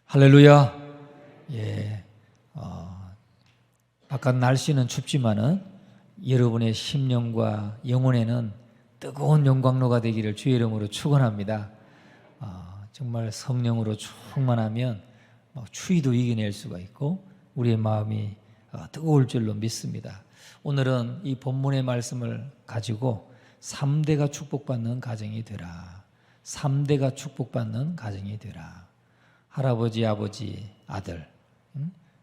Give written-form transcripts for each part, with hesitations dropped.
할렐루야. 예, 바깥 날씨는 춥지만은 여러분의 심령과 영혼에는 뜨거운 영광로가 되기를 주의 이름으로 축원합니다. 정말 성령으로 충만하면 추위도 이겨낼 수가 있고 우리의 마음이 뜨거울 줄로 믿습니다. 오늘은 이 본문의 말씀을 가지고 3대가 축복받는 가정이 되라. 3대가 축복받는 가정이 되라. 할아버지, 아버지, 아들,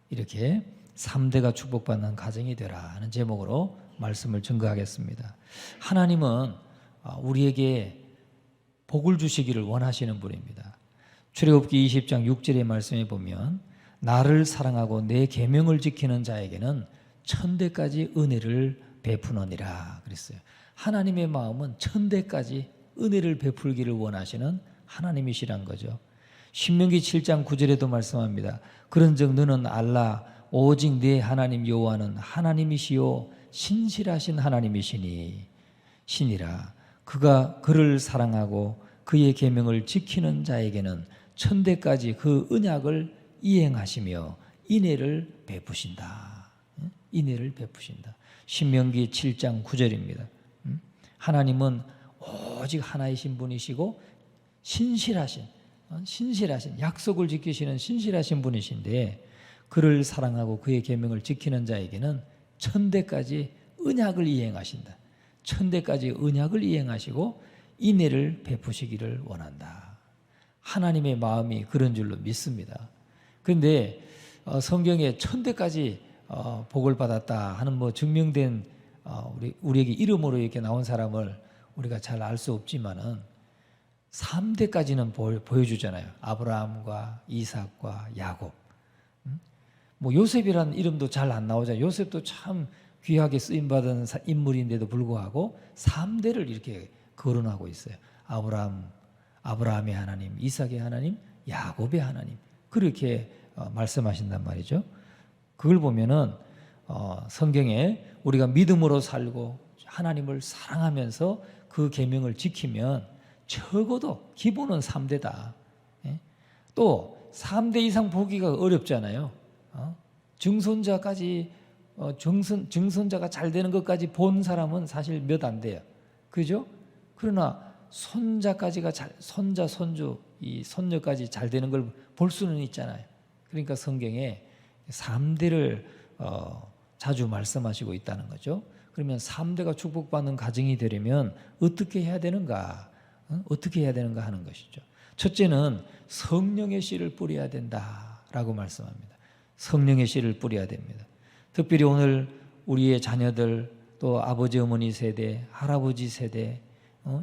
이렇게 3대가 축복받는 가정이 되라 하는 제목으로 말씀을 증거하겠습니다. 하나님은 우리에게 복을 주시기를 원하시는 분입니다. 출애굽기 20장 6절의 말씀에 보면 나를 사랑하고 내 계명을 지키는 자에게는 천대까지 은혜를 베푸느니라 그랬어요. 하나님의 마음은 천대까지 은혜를 베풀기를 원하시는 하나님이시란 거죠. 신명기 7장 9절에도 말씀합니다. 그런즉 너는 알라 오직 네 하나님 여호와는 하나님이시요 신실하신 하나님이시니 신이라. 그가 그를 사랑하고 그의 계명을 지키는 자에게는 천대까지 그 언약을 이행하시며 인애를 베푸신다. 인애를 베푸신다. 신명기 7장 9절입니다. 하나님은 오직 하나이신 분이시고 신실하신 약속을 지키시는 신실하신 분이신데 그를 사랑하고 그의 계명을 지키는 자에게는 천대까지 언약을 이행하신다. 천대까지 언약을 이행하시고 인애를 베푸시기를 원한다. 하나님의 마음이 그런 줄로 믿습니다. 그런데 성경에 천대까지 복을 받았다 하는 증명된 우리에게 이름으로 이렇게 나온 사람을 우리가 잘 알 수 없지만은 3대까지는 보여주잖아요. 아브라함과 이삭과 야곱. 요셉이라는 이름도 잘 안 나오잖아요. 요셉도 참 귀하게 쓰임받은 인물인데도 불구하고 3대를 이렇게 거론하고 있어요. 아브라함의 하나님, 이삭의 하나님, 야곱의 하나님. 그렇게 말씀하신단 말이죠. 그걸 보면은 성경에 우리가 믿음으로 살고 하나님을 사랑하면서 그 계명을 지키면 적어도 기본은 3대다. 또 3대 이상 보기가 어렵잖아요. 증손자까지 증손자가 잘 되는 것까지 본 사람은 사실 몇 안 돼요. 그죠? 그러나 손자까지가 손자, 손주, 이 손녀까지 잘 되는 걸 볼 수는 있잖아요. 그러니까 성경에 3대를 자주 말씀하시고 있다는 거죠. 그러면 3대가 축복받는 가정이 되려면 어떻게 해야 되는가? 어떻게 해야 되는가 하는 것이죠. 첫째는 성령의 씨를 뿌려야 된다라고 말씀합니다. 성령의 씨를 뿌려야 됩니다. 특별히 오늘 우리의 자녀들 또 아버지 어머니 세대, 할아버지 세대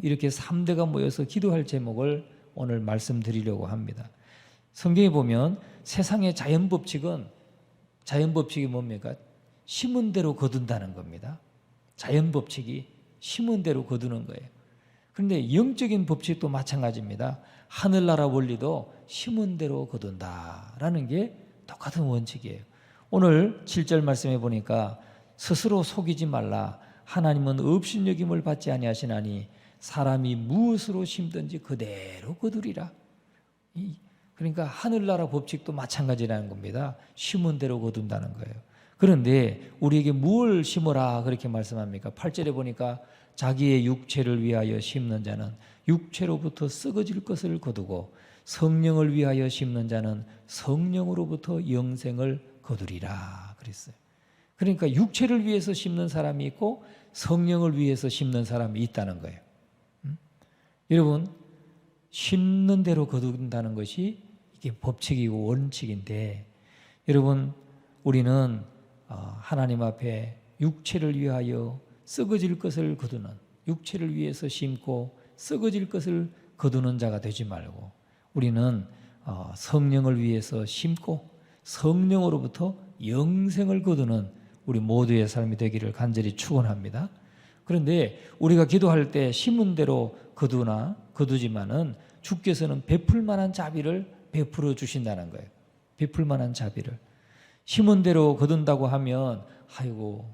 이렇게 3대가 모여서 기도할 제목을 오늘 말씀드리려고 합니다. 성경에 보면 세상의 자연법칙이 뭡니까? 심은 대로 거둔다는 겁니다. 자연법칙이 심은 대로 거두는 거예요. 그런데 영적인 법칙도 마찬가지입니다. 하늘나라 원리도 심은 대로 거둔다라는 게 똑같은 원칙이에요. 오늘 7절 말씀해 보니까 스스로 속이지 말라. 하나님은 업신여김을 받지 아니하시나니 사람이 무엇으로 심든지 그대로 거두리라. 그러니까 하늘나라 법칙도 마찬가지라는 겁니다. 심은 대로 거둔다는 거예요. 그런데 우리에게 뭘 심어라 그렇게 말씀합니까? 8절에 보니까 자기의 육체를 위하여 심는 자는 육체로부터 썩어질 것을 거두고 성령을 위하여 심는 자는 성령으로부터 영생을 거두리라 그랬어요. 그러니까 육체를 위해서 심는 사람이 있고 성령을 위해서 심는 사람이 있다는 거예요. 여러분, 심는 대로 거둔다는 것이 이게 법칙이고 원칙인데 여러분 우리는 하나님 앞에 육체를 위하여 썩어질 것을 거두는 육체를 위해서 심고 썩어질 것을 거두는 자가 되지 말고 우리는 성령을 위해서 심고 성령으로부터 영생을 거두는 우리 모두의 삶이 되기를 간절히 축원합니다. 그런데 우리가 기도할 때 심은 대로 거두지만은 주께서는 베풀 만한 자비를 베풀어 주신다는 거예요. 베풀 만한 자비를. 심은 대로 거둔다고 하면 아이고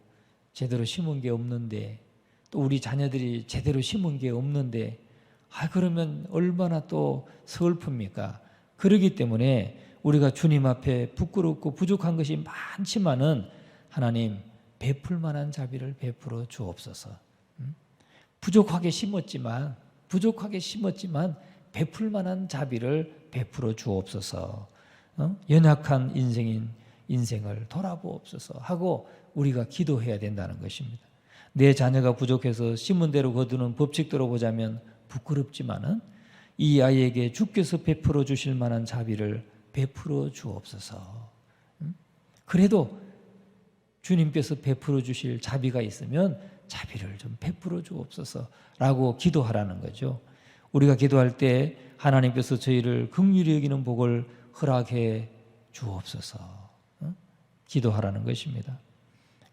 제대로 심은 게 없는데 또 우리 자녀들이 제대로 심은 게 없는데 그러면 얼마나 또 서글픕니까? 그러기 때문에 우리가 주님 앞에 부끄럽고 부족한 것이 많지만은 하나님 베풀 만한 자비를 베풀어 주옵소서. 부족하게 심었지만 베풀 만한 자비를 베풀어 주옵소서. 연약한 인생을 돌아보옵소서 하고 우리가 기도해야 된다는 것입니다. 내 자녀가 부족해서 심은 대로 거두는 법칙대로 보자면 부끄럽지만은 이 아이에게 주께서 베풀어 주실 만한 자비를 베풀어 주옵소서. 그래도 주님께서 베풀어 주실 자비가 있으면 자비를 좀 베풀어 주옵소서라고 기도하라는 거죠. 우리가 기도할 때 하나님께서 저희를 긍휼히 여기는 복을 허락해 주옵소서. 기도하라는 것입니다.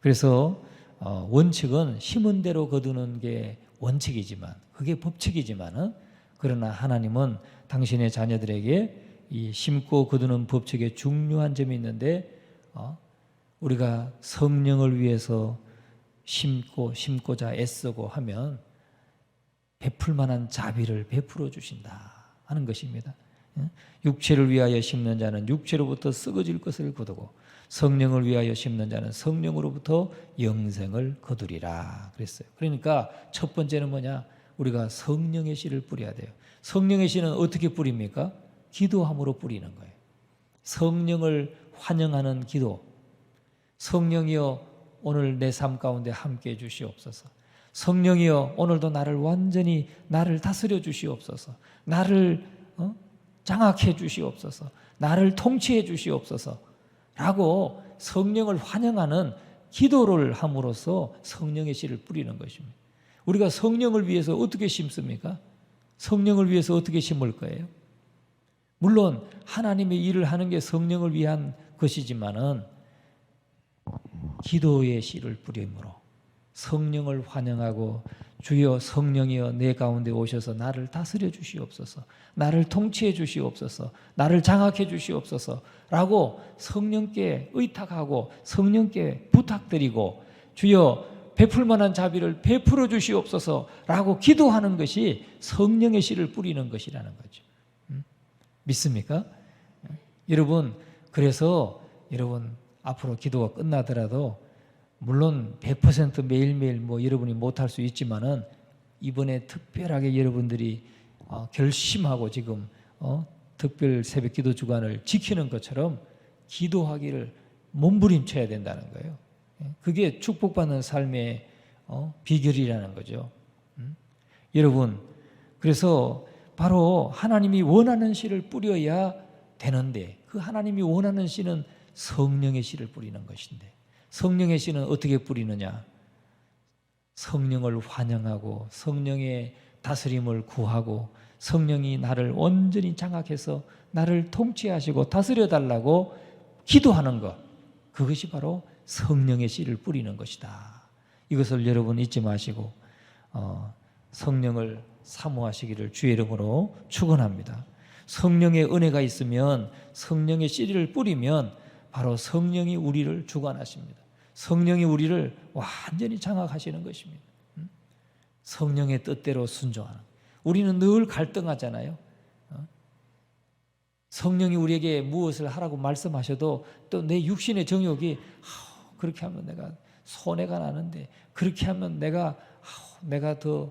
그래서 원칙은 심은 대로 거두는 게 원칙이지만, 그게 법칙이지만은, 그러나 하나님은 당신의 자녀들에게 이 심고 거두는 법칙에 중요한 점이 있는데, 우리가 성령을 위해서 심고자 애쓰고 하면 베풀 만한 자비를 베풀어 주신다 하는 것입니다. 육체를 위하여 심는 자는 육체로부터 썩어질 것을 거두고 성령을 위하여 심는 자는 성령으로부터 영생을 거두리라 그랬어요. 그러니까 첫 번째는 뭐냐? 우리가 성령의 씨를 뿌려야 돼요. 성령의 씨는 어떻게 뿌립니까? 기도함으로 뿌리는 거예요. 성령을 환영하는 기도. 성령이여 오늘 내 삶 가운데 함께해 주시옵소서. 성령이여 오늘도 나를 다스려 주시옵소서. 나를 장악해 주시옵소서. 나를 통치해 주시옵소서 라고 성령을 환영하는 기도를 함으로써 성령의 씨를 뿌리는 것입니다. 우리가 성령을 위해서 어떻게 심습니까? 성령을 위해서 어떻게 심을 거예요? 물론 하나님의 일을 하는 게 성령을 위한 것이지만은 기도의 씨를 뿌림으로 성령을 환영하고 주여 성령이여 내 가운데 오셔서 나를 다스려 주시옵소서, 나를 통치해 주시옵소서, 나를 장악해 주시옵소서 라고 성령께 의탁하고 성령께 부탁드리고 주여 베풀 만한 자비를 베풀어 주시옵소서 라고 기도하는 것이 성령의 씨를 뿌리는 것이라는 거죠. 믿습니까? 여러분, 그래서 여러분 앞으로 기도가 끝나더라도 물론 100% 매일매일 여러분이 못할 수 있지만은 이번에 특별하게 여러분들이 결심하고 지금 특별 새벽 기도 주간을 지키는 것처럼 기도하기를 몸부림쳐야 된다는 거예요. 그게 축복받는 삶의 비결이라는 거죠. 여러분, 그래서 바로 하나님이 원하는 씨를 뿌려야 되는데 그 하나님이 원하는 씨는 성령의 씨를 뿌리는 것인데 성령의 씨는 어떻게 뿌리느냐? 성령을 환영하고 성령의 다스림을 구하고 성령이 나를 온전히 장악해서 나를 통치하시고 다스려 달라고 기도하는 것, 그것이 바로 성령의 씨를 뿌리는 것이다. 이것을 여러분 잊지 마시고 성령을 사모하시기를 주의 이름으로 축원합니다. 성령의 은혜가 있으면 성령의 씨를 뿌리면 바로 성령이 우리를 주관하십니다. 성령이 우리를 완전히 장악하시는 것입니다. 성령의 뜻대로 순종하는. 우리는 늘 갈등하잖아요. 성령이 우리에게 무엇을 하라고 말씀하셔도 또 내 육신의 정욕이 그렇게 하면 내가 손해가 나는데 그렇게 하면 내가 더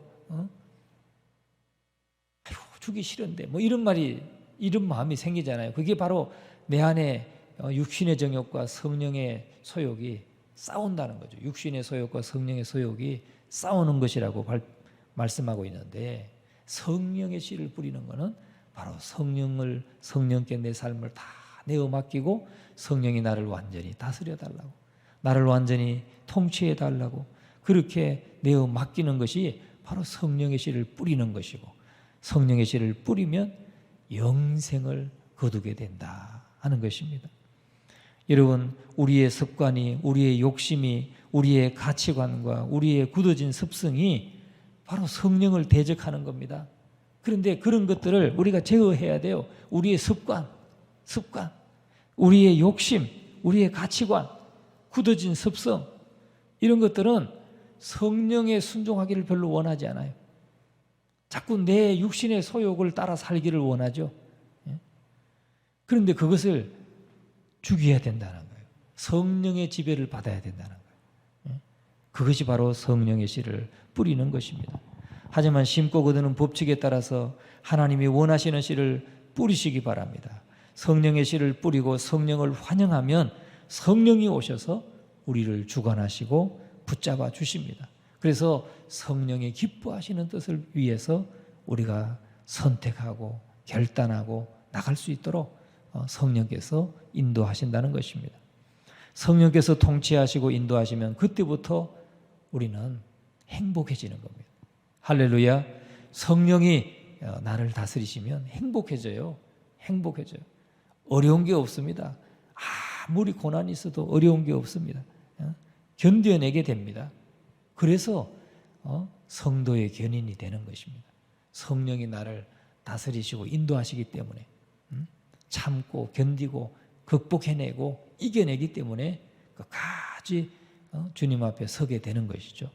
주기 싫은데 이런 마음이 생기잖아요. 그게 바로 내 안에 육신의 정욕과 성령의 소욕이 싸운다는 거죠. 육신의 소욕과 성령의 소욕이 싸우는 것이라고 말씀하고 있는데 성령의 씨를 뿌리는 것은 바로 성령께 내 삶을 다 내어 맡기고 성령이 나를 완전히 다스려 달라고, 나를 완전히 통치해 달라고 그렇게 내어 맡기는 것이 바로 성령의 씨를 뿌리는 것이고 성령의 씨를 뿌리면 영생을 거두게 된다 하는 것입니다. 여러분, 우리의 습관이, 우리의 욕심이, 우리의 가치관과 우리의 굳어진 습성이 바로 성령을 대적하는 겁니다. 그런데 그런 것들을 우리가 제어해야 돼요. 우리의 습관, 우리의 욕심, 우리의 가치관, 굳어진 습성, 이런 것들은 성령에 순종하기를 별로 원하지 않아요. 자꾸 내 육신의 소욕을 따라 살기를 원하죠. 그런데 그것을 죽여야 된다는 거예요. 성령의 지배를 받아야 된다는 거예요. 그것이 바로 성령의 씨를 뿌리는 것입니다. 하지만 심고 거두는 법칙에 따라서 하나님이 원하시는 씨를 뿌리시기 바랍니다. 성령의 씨를 뿌리고 성령을 환영하면 성령이 오셔서 우리를 주관하시고 붙잡아 주십니다. 그래서 성령이 기뻐하시는 뜻을 위해서 우리가 선택하고 결단하고 나갈 수 있도록 성령께서 인도하신다는 것입니다. 성령께서 통치하시고 인도하시면 그때부터 우리는 행복해지는 겁니다. 할렐루야. 성령이 나를 다스리시면 행복해져요. 행복해져요. 어려운 게 없습니다. 아무리 고난이 있어도 어려운 게 없습니다. 견뎌내게 됩니다. 그래서 성도의 견인이 되는 것입니다. 성령이 나를 다스리시고 인도하시기 때문에 참고 견디고 극복해내고 이겨내기 때문에 끝까지 주님 앞에 서게 되는 것이죠.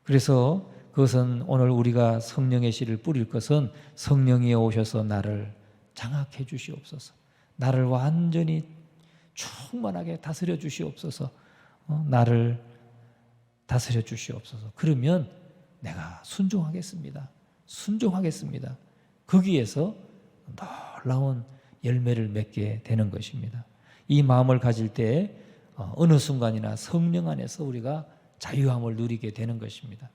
그래서 그것은 오늘 우리가 성령의 씨를 뿌릴 것은 성령이 오셔서 나를 장악해 주시옵소서. 나를 완전히 충만하게 다스려 주시옵소서. 나를 다스려 주시옵소서. 그러면 내가 순종하겠습니다. 순종하겠습니다. 거기에서 놀라운 열매를 맺게 되는 것입니다. 이 마음을 가질 때 어느 순간이나 성령 안에서 우리가 자유함을 누리게 되는 것입니다.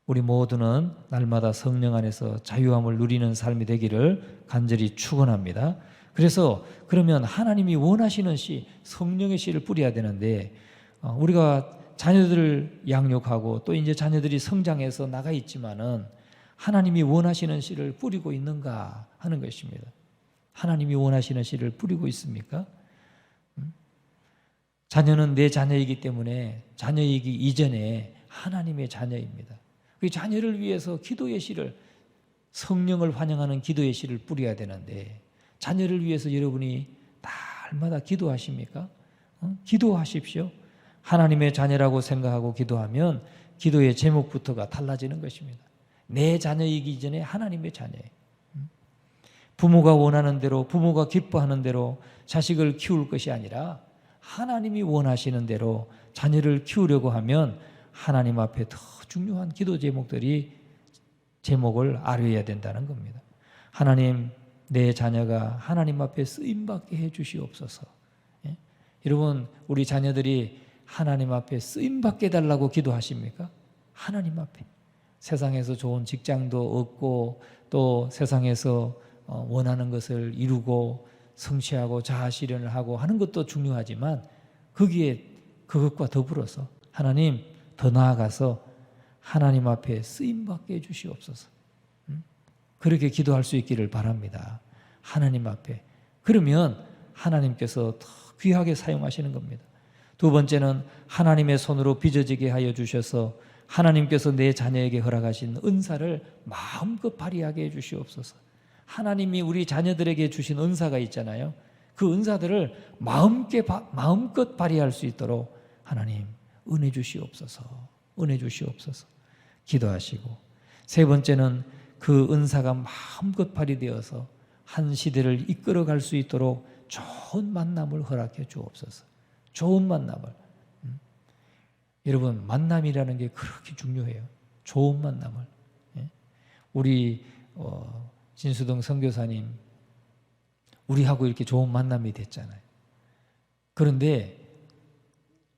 우리 모두는 날마다 성령 안에서 자유함을 누리는 삶이 되기를 간절히 축원합니다. 그래서 그러면 하나님이 원하시는 씨, 성령의 씨를 뿌려야 되는데 우리가 자녀들을 양육하고 또 이제 자녀들이 성장해서 나가 있지만은 하나님이 원하시는 씨를 뿌리고 있는가 하는 것입니다. 하나님이 원하시는 씨를 뿌리고 있습니까? 자녀는 내 자녀이기 때문에 자녀이기 이전에 하나님의 자녀입니다. 그 자녀를 위해서 기도의 씨를, 성령을 환영하는 기도의 씨를 뿌려야 되는데 자녀를 위해서 여러분이 날마다 기도하십니까? 기도하십시오. 하나님의 자녀라고 생각하고 기도하면 기도의 제목부터가 달라지는 것입니다. 내 자녀이기 전에 하나님의 자녀예요. 부모가 원하는 대로, 부모가 기뻐하는 대로 자식을 키울 것이 아니라 하나님이 원하시는 대로 자녀를 키우려고 하면 하나님 앞에 더 중요한 기도 제목을 아뢰야 된다는 겁니다. 하나님, 내 자녀가 하나님 앞에 쓰임받게 해 주시옵소서. 예? 여러분, 우리 자녀들이 하나님 앞에 쓰임받게 해달라고 기도하십니까? 하나님 앞에. 세상에서 좋은 직장도 얻고 또 세상에서 원하는 것을 이루고 성취하고 자아실현을 하고 하는 것도 중요하지만 거기에 그것과 더불어서 하나님, 더 나아가서 하나님 앞에 쓰임받게 해주시옵소서. 그렇게 기도할 수 있기를 바랍니다. 하나님 앞에. 그러면 하나님께서 더 귀하게 사용하시는 겁니다. 두 번째는 하나님의 손으로 빚어지게 하여 주셔서 하나님께서 내 자녀에게 허락하신 은사를 마음껏 발휘하게 해주시옵소서. 하나님이 우리 자녀들에게 주신 은사가 있잖아요. 그 은사들을 마음껏 발휘할 수 있도록 하나님 은혜 주시옵소서. 은혜 주시옵소서. 기도하시고, 세 번째는 그 은사가 마음껏 발휘되어서 한 시대를 이끌어갈 수 있도록 좋은 만남을 허락해 주옵소서. 좋은 만남을. 여러분, 만남이라는 게 그렇게 중요해요. 좋은 만남을. 우리 진수동 선교사님, 우리하고 이렇게 좋은 만남이 됐잖아요. 그런데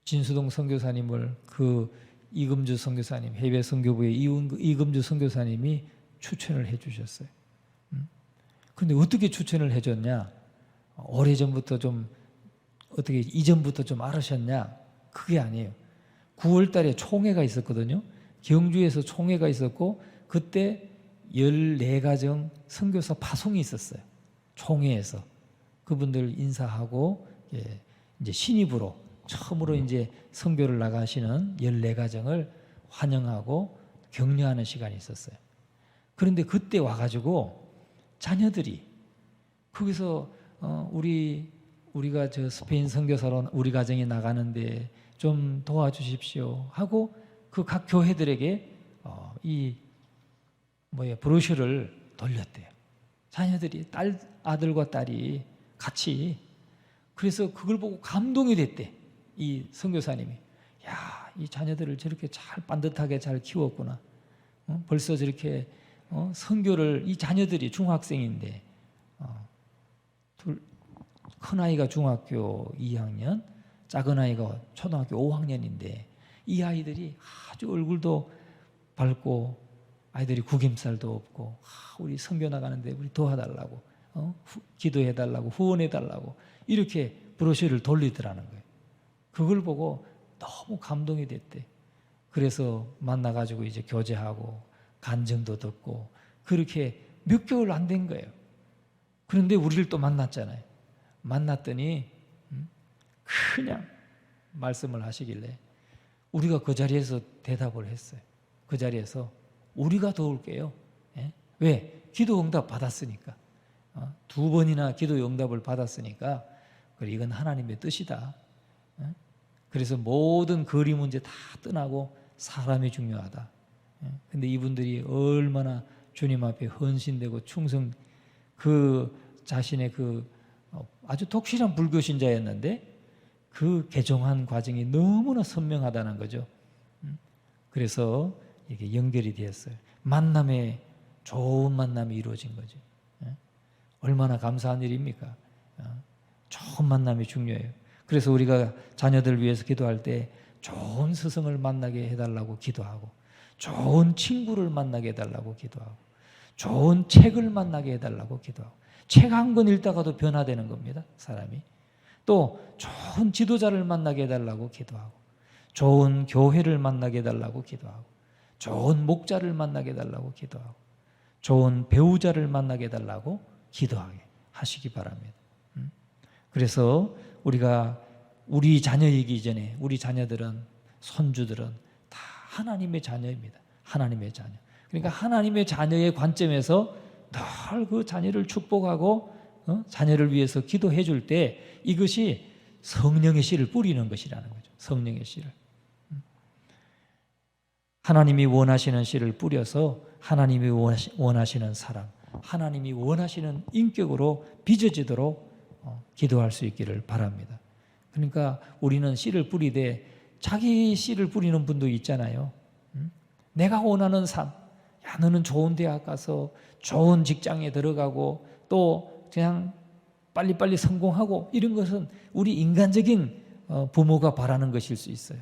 진수동 선교사님을 그 이금주 선교사님, 해외 선교부의 이금주 선교사님이 추천을 해 주셨어요. 그런데 어떻게 추천을 해 줬냐? 오래전부터 좀 어떻게 이전부터 좀 알으셨냐? 그게 아니에요. 9월 달에 총회가 있었거든요. 경주에서 총회가 있었고 그때 14가정 선교사 파송이 있었어요. 총회에서 그분들 인사하고 이제 신입으로 처음으로 이제 선교를 나가시는 14가정을 환영하고 격려하는 시간이 있었어요. 그런데 그때 와가지고 자녀들이 거기서 우리가 저 스페인 선교사로 우리 가정이 나가는데 좀 도와주십시오 하고 그 각 교회들에게 브로셔를 돌렸대요. 자녀들이 아들과 딸이 같이. 그래서 그걸 보고 감동이 됐대. 이 선교사님이. 야, 이 자녀들을 저렇게 잘 반듯하게 잘 키웠구나. 벌써 저렇게 선교를, 이 자녀들이 중학생인데 큰 아이가 중학교 2학년, 작은 아이가 초등학교 5학년인데 이 아이들이 아주 얼굴도 밝고 아이들이 구김살도 없고 우리 선교 나가는데 우리 도와달라고 기도해달라고 후원해달라고 이렇게 브로셔를 돌리더라는 거예요. 그걸 보고 너무 감동이 됐대. 그래서 만나가지고 이제 교제하고 간증도 듣고 그렇게 몇 개월 안 된 거예요. 그런데 우리를 또 만났잖아요. 만났더니 그냥 말씀을 하시길래 우리가 그 자리에서 대답을 했어요. 그 자리에서 우리가 도울게요. 예? 왜? 기도 응답 받았으니까. 2번이나 기도 응답을 받았으니까 그래, 이건 하나님의 뜻이다. 예? 그래서 모든 거리 문제 다 떠나고 사람이 중요하다. 예? 근데 이분들이 얼마나 주님 앞에 헌신되고 충성, 그 자신의 그 아주 독실한 불교 신자였는데 그 개종한 과정이 너무나 선명하다는 거죠. 그래서 이게 연결이 되었어요. 만남에 좋은 만남이 이루어진 거죠. 얼마나 감사한 일입니까? 좋은 만남이 중요해요. 그래서 우리가 자녀들 위해서 기도할 때 좋은 스승을 만나게 해달라고 기도하고, 좋은 친구를 만나게 해달라고 기도하고, 좋은 책을 만나게 해달라고 기도하고, 책 한 권 읽다가도 변화되는 겁니다, 사람이. 또 좋은 지도자를 만나게 해달라고 기도하고, 좋은 교회를 만나게 해달라고 기도하고, 좋은 목자를 만나게 해달라고 기도하고, 좋은 배우자를 만나게 해달라고 기도하게 하시기 바랍니다. 그래서 우리가 우리 자녀이기 전에 우리 자녀들은, 손주들은 다 하나님의 자녀입니다. 하나님의 자녀. 그러니까 하나님의 자녀의 관점에서 늘 그 자녀를 축복하고 자녀를 위해서 기도해 줄 때 이것이 성령의 씨를 뿌리는 것이라는 거죠. 성령의 씨를. 하나님이 원하시는 씨를 뿌려서 하나님이 원하시는 사람, 하나님이 원하시는 인격으로 빚어지도록 기도할 수 있기를 바랍니다. 그러니까 우리는 씨를 뿌리되 자기 씨를 뿌리는 분도 있잖아요. 내가 원하는 삶, 야, 너는 좋은 대학 가서 좋은 직장에 들어가고 또 그냥 빨리빨리 성공하고, 이런 것은 우리 인간적인 부모가 바라는 것일 수 있어요.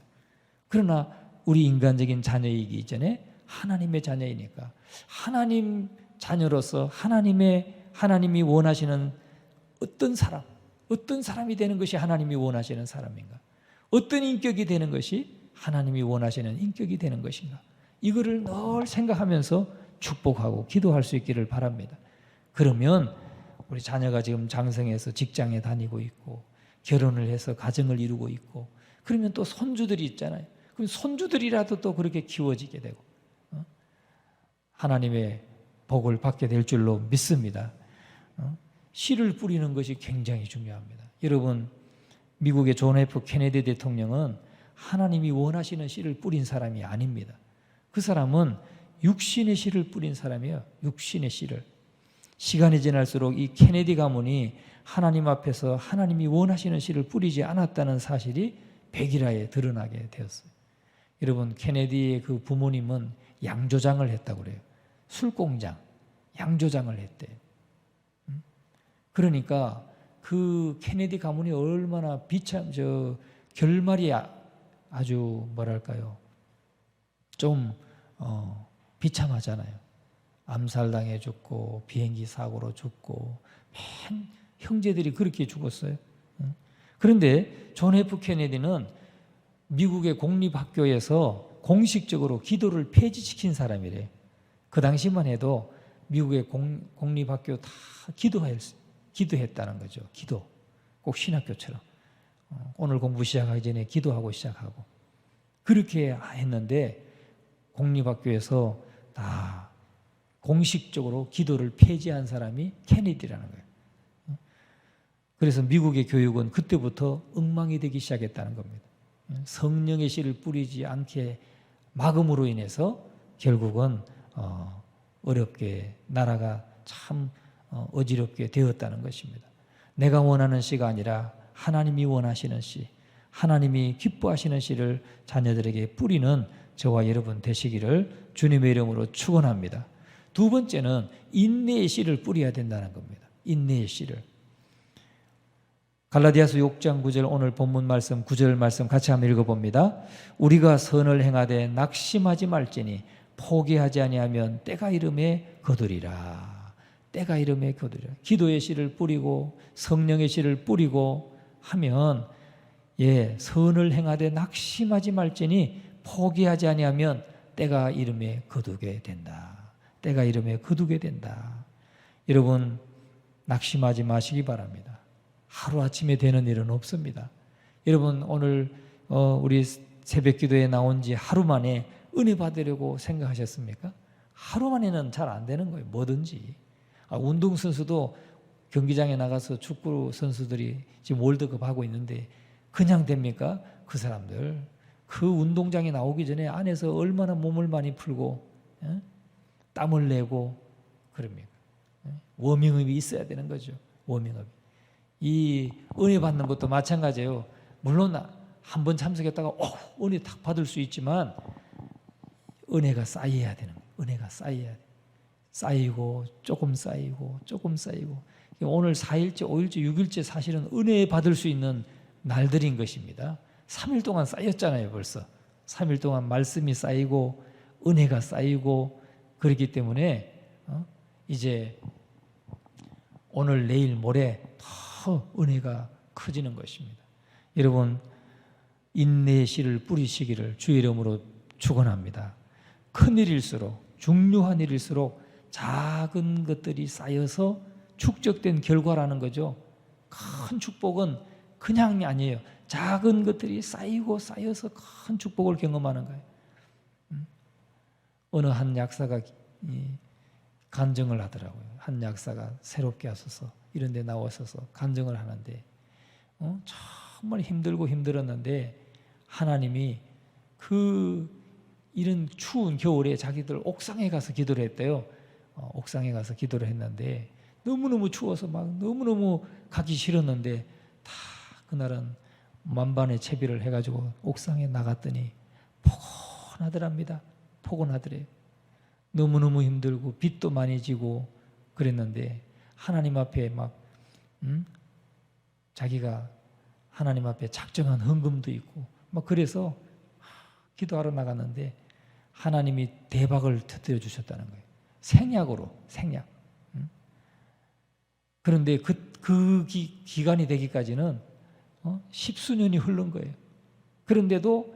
그러나 우리 인간적인 자녀이기 전에 하나님의 자녀이니까 하나님 자녀로서 하나님이 원하시는 어떤 사람, 어떤 사람이 되는 것이 하나님이 원하시는 사람인가, 어떤 인격이 되는 것이 하나님이 원하시는 인격이 되는 것인가, 이거를 늘 생각하면서 축복하고 기도할 수 있기를 바랍니다. 그러면 우리 자녀가 지금 장성해서 직장에 다니고 있고 결혼을 해서 가정을 이루고 있고, 그러면 또 손주들이 있잖아요. 그럼 손주들이라도 또 그렇게 키워지게 되고 하나님의 복을 받게 될 줄로 믿습니다. 씨를 뿌리는 것이 굉장히 중요합니다. 여러분, 미국의 존 F 케네디 대통령은 하나님이 원하시는 씨를 뿌린 사람이 아닙니다. 그 사람은 육신의 씨를 뿌린 사람이에요. 육신의 씨를. 시간이 지날수록 이 케네디 가문이 하나님 앞에서 하나님이 원하시는 씨를 뿌리지 않았다는 사실이 백일화에 드러나게 되었어요. 여러분, 케네디의 그 부모님은 양조장을 했다고 그래요. 술공장, 양조장을 했대요. 그러니까 그 케네디 가문이 얼마나 결말이 아주 뭐랄까요, 좀 비참하잖아요. 암살당해 죽고 비행기 사고로 죽고 맨 형제들이 그렇게 죽었어요. 그런데 존 F 케네디는 미국의 공립학교에서 공식적으로 기도를 폐지시킨 사람이래요. 그 당시만 해도 미국의 공립학교 다 기도했다는 거죠. 기도. 꼭 신학교처럼. 오늘 공부 시작하기 전에 기도하고 시작하고. 그렇게 했는데 공립학교에서 다 공식적으로 기도를 폐지한 사람이 케네디라는 거예요. 그래서 미국의 교육은 그때부터 엉망이 되기 시작했다는 겁니다. 성령의 씨를 뿌리지 않게 막음으로 인해서 결국은 어렵게 나라가 참 어지럽게 되었다는 것입니다. 내가 원하는 씨가 아니라 하나님이 원하시는 씨, 하나님이 기뻐하시는 씨를 자녀들에게 뿌리는 저와 여러분 되시기를 주님의 이름으로 축원합니다. 두 번째는 인내의 씨를 뿌려야 된다는 겁니다. 인내의 씨를. 갈라디아서 6장 9절 오늘 본문 말씀 9절 말씀 같이 한번 읽어봅니다. 우리가 선을 행하되 낙심하지 말지니 포기하지 아니하면 때가 이름에 거두리라. 때가 이름에 거두리라. 기도의 씨를 뿌리고 성령의 씨를 뿌리고 하면 선을 행하되 낙심하지 말지니 포기하지 아니하면 때가 이름에 거두게 된다. 때가 이름에 거두게 된다. 여러분 낙심하지 마시기 바랍니다. 하루아침에 되는 일은 없습니다. 여러분 오늘 우리 새벽기도에 나온 지 하루 만에 은혜 받으려고 생각하셨습니까? 하루 만에는 잘 안 되는 거예요. 뭐든지. 운동선수도 경기장에 나가서 축구 선수들이 지금 월드컵 하고 있는데 그냥 됩니까? 그 사람들 그 운동장에 나오기 전에 안에서 얼마나 몸을 많이 풀고 땀을 내고 그럽니까? 워밍업이 있어야 되는 거죠. 워밍업이. 이 은혜 받는 것도 마찬가지예요. 물론 한 번 참석했다가 은혜 탁 받을 수 있지만 은혜가 쌓여야 되는 거예요. 은혜가 쌓여야 돼요. 쌓이고 조금 쌓이고 조금 쌓이고 오늘 4일째, 5일째, 6일째 사실은 은혜 받을 수 있는 날들인 것입니다. 3일 동안 쌓였잖아요. 벌써 3일 동안 말씀이 쌓이고 은혜가 쌓이고 그렇기 때문에 이제 오늘 내일 모레 더 은혜가 커지는 것입니다. 여러분 인내의 씨를 뿌리시기를 주의 이름으로 축원합니다. 큰 일일수록 중요한 일일수록 작은 것들이 쌓여서 축적된 결과라는 거죠. 큰 축복은 그냥이 아니에요. 작은 것들이 쌓이고 쌓여서 큰 축복을 경험하는 거예요. 어느 한 약사가 간증을 하더라고요. 한 약사가 새롭게 하셔서 이런 데 나와서서 간증을 하는데 정말 힘들고 힘들었는데 하나님이 이런 추운 겨울에 자기들 옥상에 가서 기도를 했대요. 옥상에 가서 기도를 했는데 너무너무 추워서 막 너무너무 가기 싫었는데 다 그날은 만반의 채비를 해가지고 옥상에 나갔더니 포근하더랍니다. 포근하더래요. 너무너무 힘들고 빛도 많이 지고 그랬는데 하나님 앞에 막 자기가 하나님 앞에 작정한 헌금도 있고 막 그래서 기도하러 나갔는데 하나님이 대박을 터뜨려 주셨다는 거예요. 생약으로 생약. 그런데 그 기간이 되기까지는 10수년이 흐른 거예요. 그런데도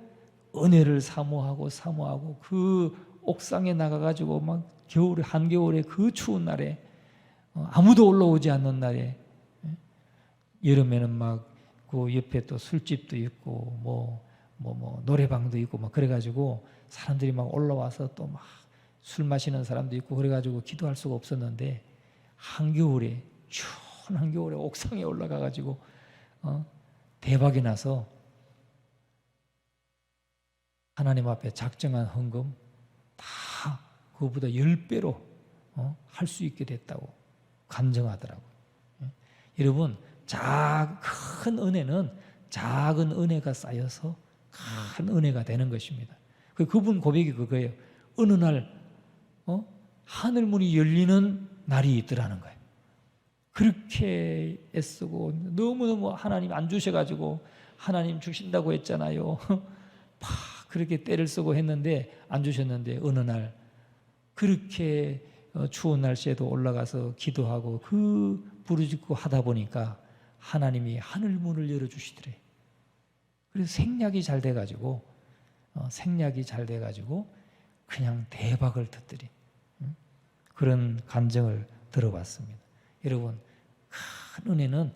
은혜를 사모하고 그 옥상에 나가가지고 막 한겨울에 그 추운 날에 아무도 올라오지 않는 날에 여름에는 막 그 옆에 또 술집도 있고 뭐 노래방도 있고 막 그래가지고 사람들이 막 올라와서 또 막 술 마시는 사람도 있고 그래가지고 기도할 수가 없었는데 한겨울에 추운 한겨울에 옥상에 올라가가지고 대박이 나서 하나님 앞에 작정한 헌금 다 그거보다 10배로 할 수 있게 됐다고 간증하더라고요. 여러분 큰 은혜는 작은 은혜가 쌓여서 큰 은혜가 되는 것입니다. 그분 고백이 그거예요. 어느 날 하늘문이 열리는 날이 있더라는 거예요. 그렇게 애쓰고 너무너무 하나님 안 주셔가지고 하나님 주신다고 했잖아요. 그렇게 때를 쓰고 했는데 안 주셨는데 어느 날 그렇게 추운 날씨에도 올라가서 기도하고 부르짖고 하다 보니까 하나님이 하늘문을 열어주시더래. 그래서 생략이 잘 돼가지고 그냥 대박을 터뜨린 그런 감정을 들어봤습니다. 여러분 큰 은혜는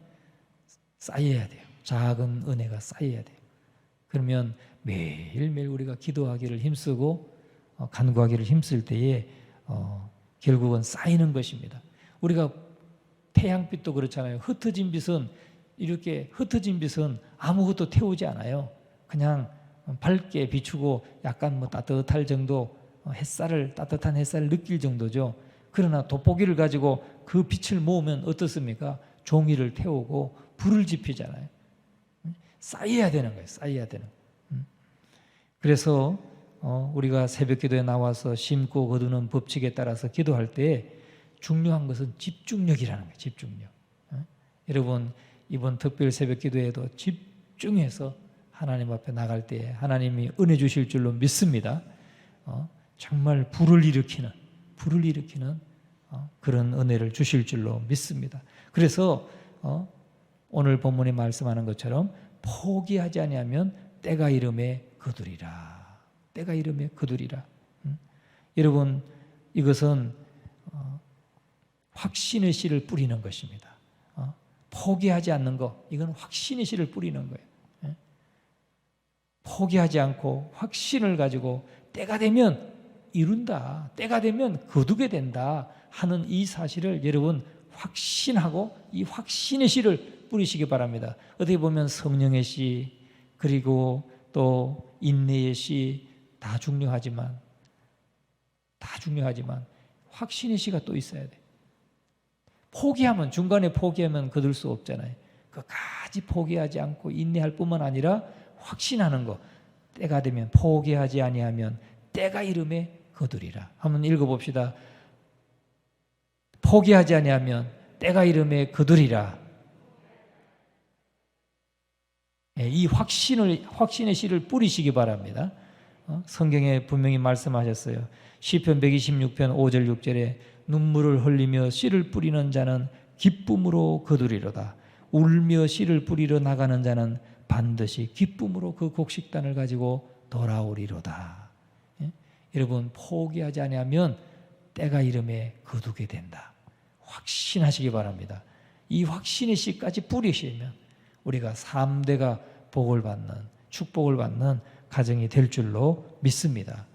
쌓여야 돼요. 작은 은혜가 쌓여야 돼요. 그러면 매일매일 우리가 기도하기를 힘쓰고 간구하기를 힘쓸 때에 결국은 쌓이는 것입니다. 우리가 태양빛도 그렇잖아요. 흩어진 빛은 아무것도 태우지 않아요. 그냥 밝게 비추고 약간 따뜻할 정도 따뜻한 햇살을 느낄 정도죠. 그러나 돋보기를 가지고 그 빛을 모으면 어떻습니까? 종이를 태우고 불을 지피잖아요. 쌓여야 되는 거예요. 쌓여야 되는 거예요. 그래서 우리가 새벽기도에 나와서 심고 거두는 법칙에 따라서 기도할 때 중요한 것은 집중력이라는 거예요. 집중력. 여러분 이번 특별 새벽기도에도 집중해서 하나님 앞에 나갈 때 하나님이 은혜 주실 줄로 믿습니다. 정말 불을 일으키는 그런 은혜를 주실 줄로 믿습니다. 그래서 오늘 본문이 말씀하는 것처럼 포기하지 아니하면 때가 이름에 거두리라. 때가 이름에 거두리라. 여러분 이것은 확신의 씨를 뿌리는 것입니다. 포기하지 않는 것, 이건 확신의 씨를 뿌리는 거예요. 포기하지 않고 확신을 가지고 때가 되면 이룬다, 때가 되면 거두게 된다 하는 이 사실을 여러분 확신하고 이 확신의 씨를 뿌리시기 바랍니다. 어떻게 보면 성령의 씨, 그리고 또 인내의 씨 다 중요하지만 확신의 씨가 또 있어야 돼. 포기하면, 중간에 포기하면 거둘 수 없잖아요. 끝까지 포기하지 않고 인내할 뿐만 아니라 확신하는 것. 때가 되면 포기하지 아니하면 때가 이름에 거두리라. 한번 읽어봅시다. 포기하지 아니하면 때가 이름에 거두리라. 이 확신의 씨를 뿌리시기 바랍니다. 성경에 분명히 말씀하셨어요. 시편 126편 5절 6절에 눈물을 흘리며 씨를 뿌리는 자는 기쁨으로 거두리로다. 울며 씨를 뿌리러 나가는 자는 반드시 기쁨으로 그 곡식단을 가지고 돌아오리로다. 여러분 포기하지 아니하면 때가 이름에 거두게 된다. 확신하시기 바랍니다. 이 확신의 씨까지 뿌리시면 우리가 3대가 복을 받는, 축복을 받는 가정이 될 줄로 믿습니다.